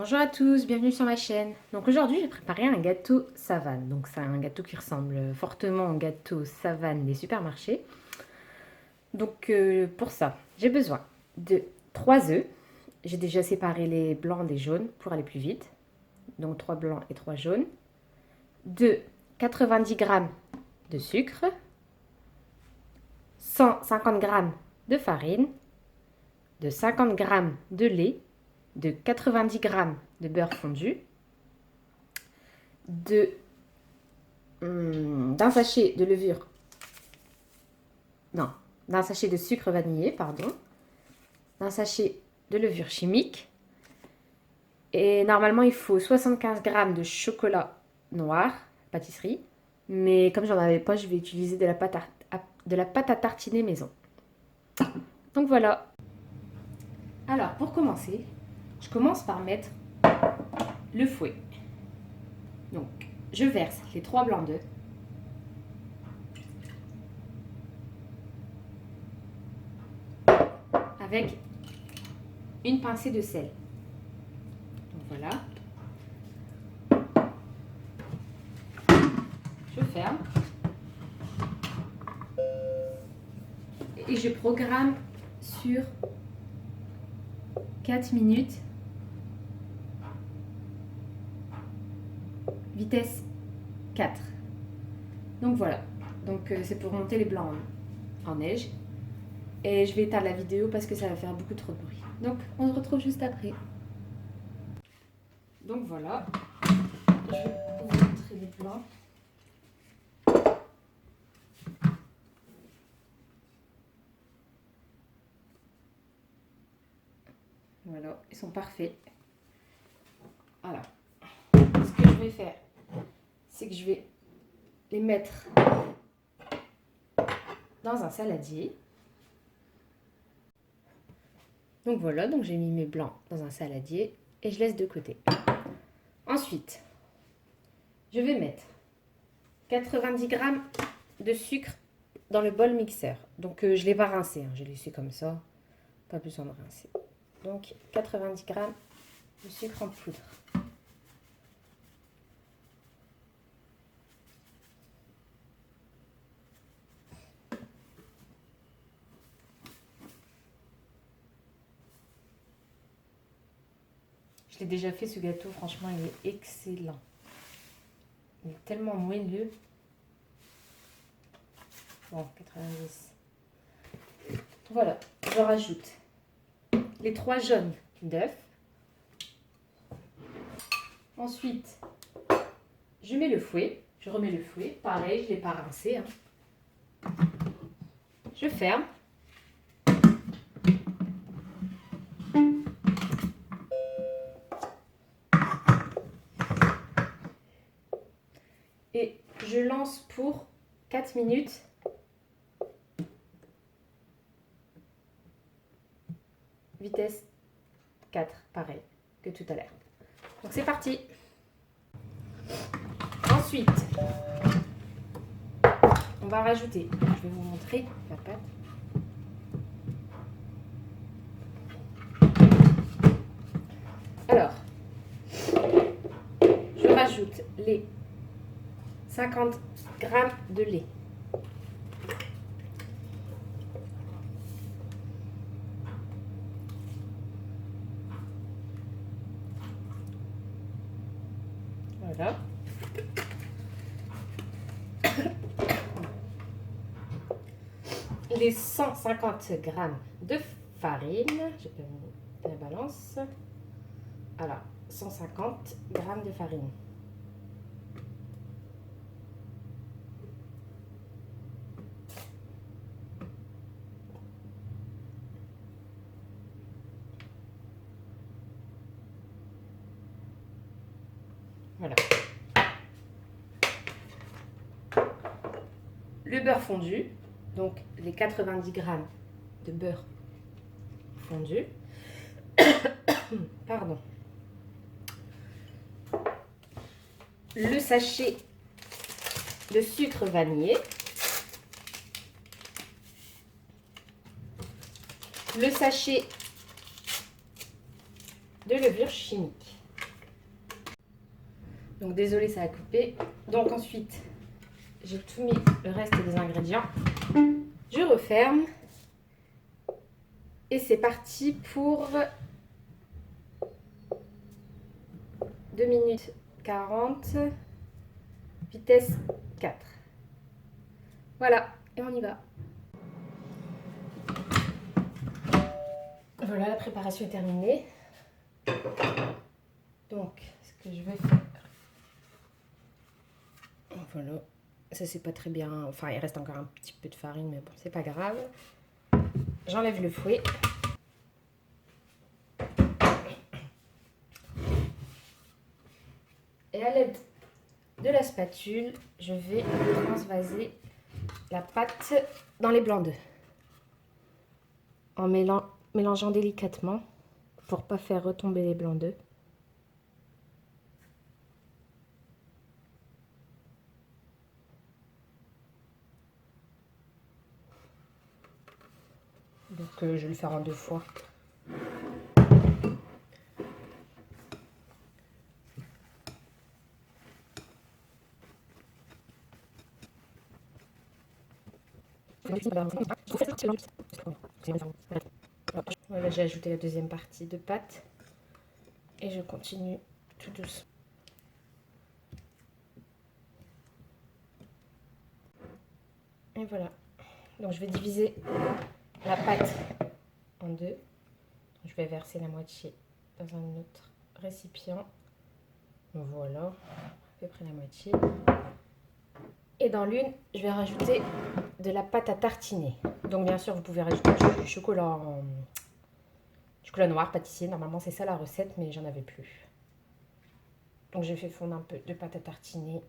Bonjour à tous, bienvenue sur ma chaîne. Donc aujourd'hui j'ai préparé un gâteau savane. Donc c'est un gâteau qui ressemble fortement au gâteau savane des supermarchés. Donc pour ça j'ai besoin de 3 œufs. J'ai déjà séparé les blancs des jaunes pour aller plus vite. Donc 3 blancs et 3 jaunes. De 90 g de sucre. 150 g de farine. De 50 g de lait. De 90 g de beurre fondu. D'un sachet de levure, non, d'un sachet de sucre vanillé, pardon, d'un sachet de levure chimique, et normalement il faut 75 g de chocolat noir, pâtisserie, mais comme j'en avais pas, je vais utiliser de la pâte à tartiner maison. Donc voilà. Alors pour commencer, je commence par mettre le fouet. Donc je verse les 3 blancs d'œufs. Avec une pincée de sel. Donc voilà. Je ferme. Et je programme sur 4 minutes. Vitesse 4. Donc voilà. Donc c'est pour monter les blancs en neige. Et je vais éteindre la vidéo parce que ça va faire beaucoup trop de bruit. Donc on se retrouve juste après. Donc voilà. Je vais vous montrer les blancs. Voilà, ils sont parfaits. Alors, ce que je vais faire, c'est que je vais les mettre dans un saladier. Donc voilà, donc j'ai mis mes blancs dans un saladier et je laisse de côté. Ensuite, je vais mettre 90 g de sucre dans le bol mixeur. Donc je ne l'ai pas rincé, hein, j'ai laissé comme ça, pas besoin de rincer. Donc 90 g de sucre en poudre. Je l'ai déjà fait ce gâteau, franchement il est excellent. Il est tellement moelleux. Bon, 90. Voilà, je rajoute les 3 jaunes d'œufs. Ensuite, je mets le fouet. Je remets le fouet. Pareil, je ne l'ai pas rincé. Je ferme. Et je lance pour 4 minutes. Vitesse 4, pareil que tout à l'heure. Donc c'est parti. Ensuite, on va rajouter, je vais vous montrer la pâte. Alors, je rajoute les 50 g de lait. Voilà. Les 150 g de farine, je peux mettre la balance. Alors, 150 g de farine. Voilà. Le beurre fondu, donc les 90 g de beurre fondu. Pardon. Le sachet de sucre vanillé. Le sachet de levure chimique. Donc désolé, ça a coupé. Donc ensuite, j'ai tout mis le reste des ingrédients. Je referme. Et c'est parti pour 2 minutes 40. Vitesse 4. Voilà, et on y va. Voilà, la préparation est terminée. Donc, ce que je vais faire... Voilà, ça c'est pas très bien. Enfin, il reste encore un petit peu de farine, mais bon, c'est pas grave. J'enlève le fouet. Et à l'aide de la spatule, je vais transvaser la pâte dans les blancs d'œufs. En mélangeant délicatement pour pas faire retomber les blancs d'œufs. Donc je vais le faire en 2 fois. Voilà, j'ai ajouté la deuxième partie de pâte et je continue tout doucement. Et voilà. Donc je vais diviser la pâte en 2. Je vais verser la moitié dans un autre récipient. Voilà, à peu près la moitié. Et dans l'une, je vais rajouter de la pâte à tartiner. Donc bien sûr, vous pouvez rajouter du chocolat noir pâtissier. Normalement, c'est ça la recette, mais j'en avais plus. Donc j'ai fait fondre un peu de pâte à tartiner.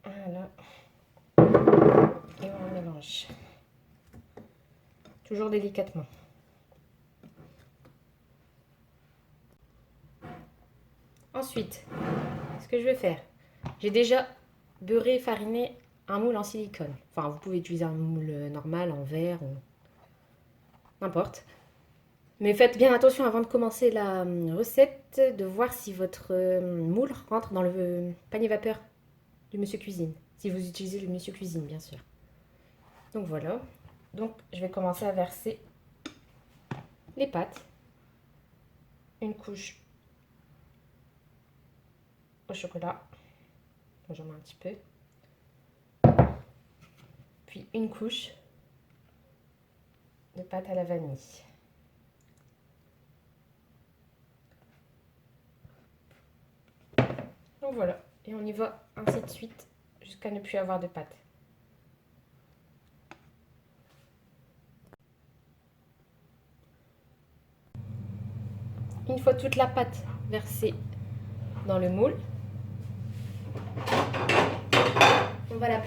Voilà. Et on mélange. Toujours délicatement. Ensuite, ce que je vais faire, j'ai déjà beurré et fariné un moule en silicone. Enfin, vous pouvez utiliser un moule normal en verre ou n'importe. Mais faites bien attention avant de commencer la recette de voir si votre moule rentre dans le panier vapeur du Monsieur Cuisine. Si vous utilisez le Monsieur Cuisine, bien sûr. Donc voilà. Donc je vais commencer à verser les pâtes. Une couche au chocolat. J'en mets un petit peu. Puis une couche de pâte à la vanille. Donc voilà. Et on y va ainsi de suite jusqu'à ne plus avoir de pâte. Une fois toute la pâte versée dans le moule, on va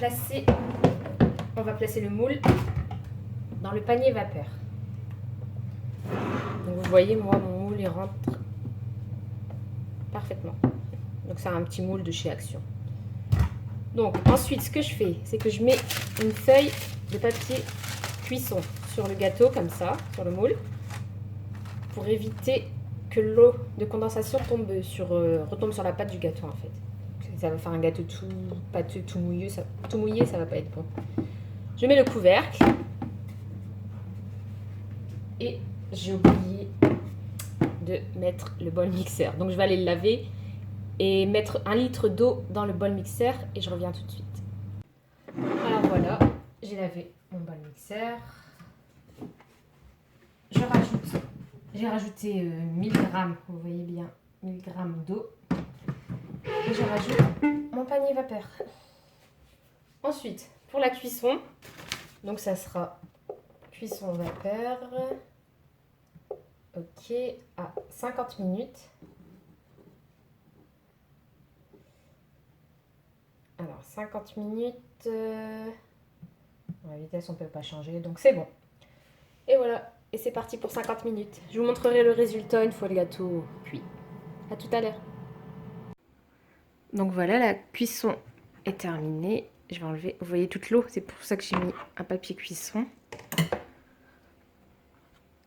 placer le moule dans le panier vapeur. Donc vous voyez, moi, mon moule, il rentre parfaitement. Donc c'est un petit moule de chez Action. Donc ensuite, ce que je fais, c'est que je mets une feuille de papier cuisson sur le gâteau, comme ça, sur le moule, pour éviter que l'eau de condensation retombe sur la pâte du gâteau, en fait. Ça va faire un gâteau tout pâteux, tout mouillé, ça va pas être bon. Je mets le couvercle. Et j'ai oublié de mettre le bol mixeur. Donc je vais aller le laver et mettre 1 litre d'eau dans le bol mixeur et je reviens tout de suite. Alors voilà, j'ai lavé mon bol mixeur. J'ai rajouté 1000 g, vous voyez bien, 1000 g d'eau. Et je rajoute mon panier vapeur. Ensuite, pour la cuisson, donc ça sera cuisson vapeur. Ok, à 50 minutes. Alors, 50 minutes. La vitesse, on ne peut pas changer, donc c'est bon. Et voilà, et c'est parti pour 50 minutes. Je vous montrerai le résultat une fois le gâteau cuit. À tout à l'heure. Donc voilà, la cuisson est terminée. Je vais enlever, vous voyez toute l'eau, c'est pour ça que j'ai mis un papier cuisson.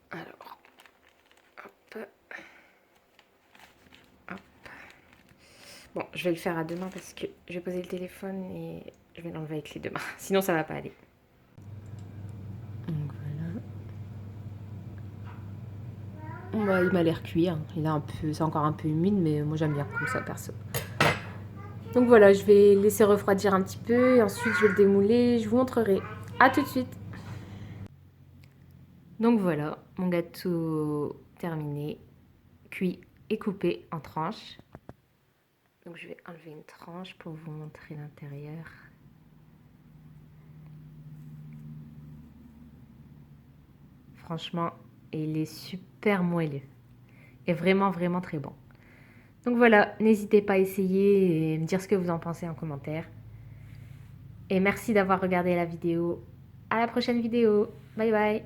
Alors, hop, hop. Bon, je vais le faire à demain parce que je vais poser le téléphone et je vais l'enlever avec les deux mains. Sinon, ça va pas aller. Donc voilà. Bah, il m'a l'air cuit. Hein. Il a un peu, c'est encore un peu humide, mais moi j'aime bien comme ça, perso. Donc voilà, je vais laisser refroidir un petit peu et ensuite je vais le démouler. Je vous montrerai. À tout de suite. Donc voilà, mon gâteau terminé, cuit et coupé en tranches. Donc je vais enlever une tranche pour vous montrer l'intérieur. Franchement, il est super moelleux. Et vraiment, vraiment très bon. Donc voilà, n'hésitez pas à essayer et me dire ce que vous en pensez en commentaire. Et merci d'avoir regardé la vidéo. À la prochaine vidéo. Bye bye.